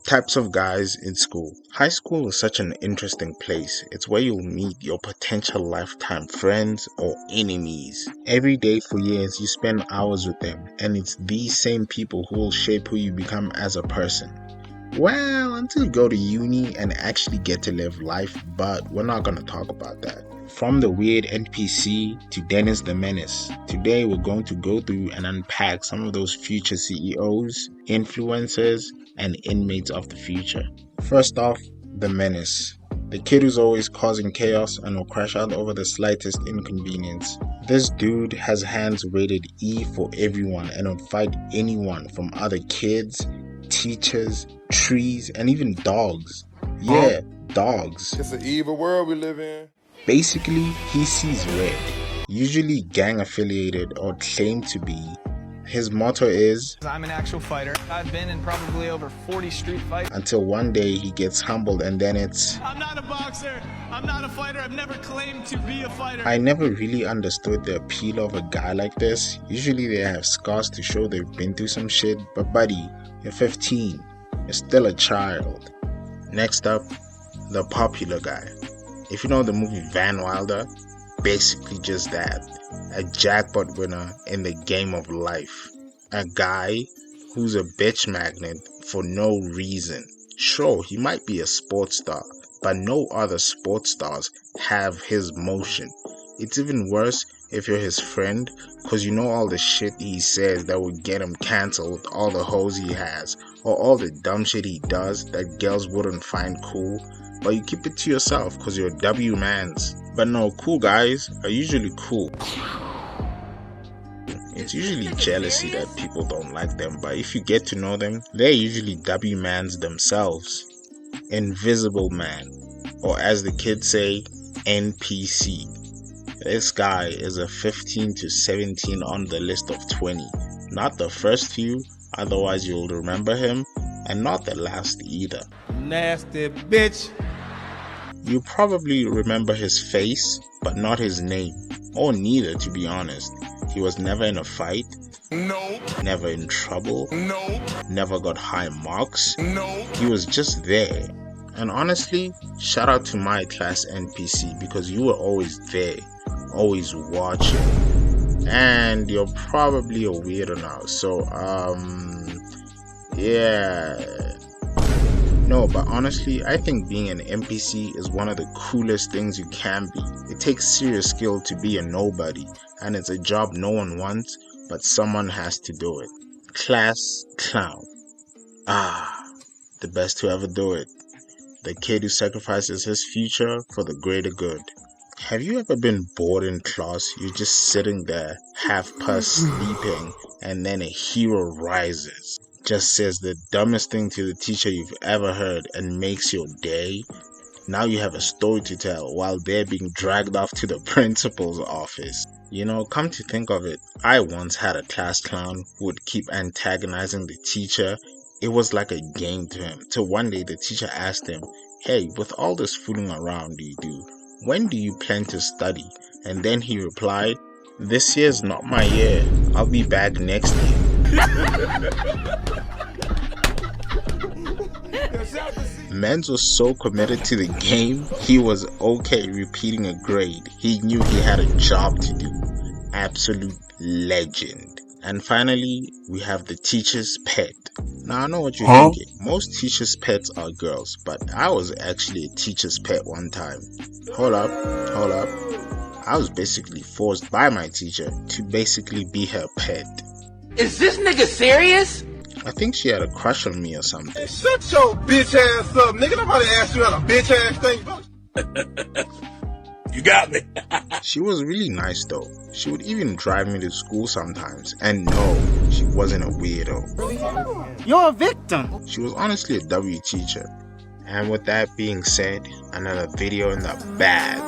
Types of guys in school. High school is such an interesting place. It's where you'll meet your potential lifetime friends or enemies. Every day for years, you spend hours with them, and it's these same people who will shape who you become as a person. Well, until you go to uni and actually get to live life, but we're not going to talk about that. From the weird NPC to Dennis the Menace, today we're going to go through and unpack some of those future CEOs, influencers, and inmates of the future. First off, the Menace. The kid who's always causing chaos and will crash out over the slightest inconvenience. This dude has hands rated E for everyone and will fight anyone from other kids, teachers, trees, and even dogs. Yeah, dogs. It's an evil world we live in. Basically, he sees red, usually gang affiliated or claimed to be. His motto is, I'm an actual fighter. I've been in probably over 40 street fights. Until one day he gets humbled and then it's, I'm not a boxer. I'm not a fighter. I've never claimed to be a fighter. I never really understood the appeal of a guy like this. Usually they have scars to show they've been through some shit, but buddy, you're 15. You're still a child. Next up, the popular guy. If you know the movie Van Wilder, basically just that. A jackpot winner in the game of life. A guy who's a bitch magnet for no reason. Sure, he might be a sports star, but no other sports stars have his motion. It's even worse if you're his friend, cause you know all the shit he says that would get him cancelled, all the hoes he has, or all the dumb shit he does that girls wouldn't find cool, but you keep it to yourself cause you're W-mans. But no, cool guys are usually cool. It's usually jealousy that people don't like them, but if you get to know them, they're usually W-mans themselves. Invisible man, or as the kids say, NPC. This guy is a 15 to 17 on the list of 20. Not the first few, otherwise you'll remember him, and not the last either. Nasty bitch. You probably remember his face, but not his name, or neither to be honest. He was never in a fight, Nope. never in trouble, Nope. never got high marks. Nope. He was just there. And honestly, shout out to my class NPC because you were always there, always watching. And you're probably a weirdo now, so yeah. No, but honestly, I think being an NPC is one of the coolest things you can be. It takes serious skill to be a nobody, and it's a job no one wants, but someone has to do it. Class clown. The best to ever do it. The kid who sacrifices his future for the greater good. Have you ever been bored in class? You're just sitting there, half past sleeping, and then a hero rises. Just says the dumbest thing to the teacher you've ever heard and makes your day. Now you have a story to tell while they're being dragged off to the principal's office. You know, come to think of it, I once had a class clown who would keep antagonizing the teacher. It was like a game to him, till one day the teacher asked him, "Hey, with all this fooling around you do, when do you plan to study?" And then he replied, "This year's not my year, I'll be back next year." Mans was so committed to the game, he was okay repeating a grade. He knew he had a job to do. Absolute legend. And finally, we have the teacher's pet. Now I know what you're thinking. Most teachers' pets are girls, but I was actually a teacher's pet one time. Hold up. I was basically forced by my teacher to basically be her pet. Is this nigga serious? I think she had a crush on me or something. Shut your bitch ass up, nigga. Nobody asked you how a bitch ass thing. You got me. She was really nice though. She would even drive me to school sometimes. And no, she wasn't a weirdo. You're a victim. She was honestly a W teacher. And with that being said, another video in the bag.